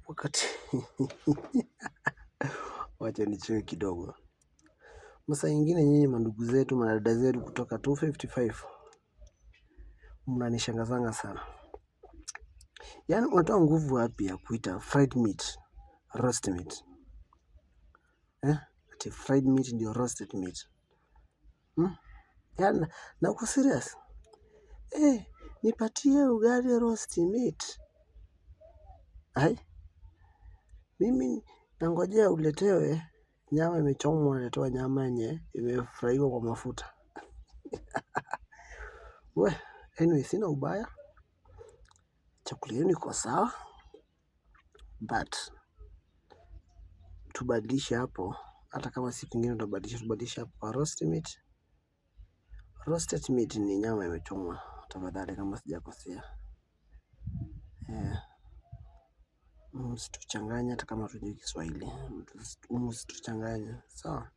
wakati wacha nicheke kidogo. Masaa ingine nyinyi mandugu zetu, madada zetu kutoka 255 mnanishangazanga sana. Yaani unatoa nguvu wapi ya kuita fried meat roast meat? Ati fried meat ndio roasted meat. Yaani na uko serious? Nipatie ugali roast meat. Mimi nangojea uletewe nyama imechomwa, unaletewa nyama yenye imefraiwa kwa mafuta. Anyway, sina ubaya. Chakula yenu iko sawa, but tubadilishe hapo. Hata kama siku ingine tubadilishe hapo kwa roast meat. Roasted meat ni nyama imechomwa, tafadhali kama sijakosea. Msituchanganye hata kama hatujui Kiswahili. Msituchanganye, sawa?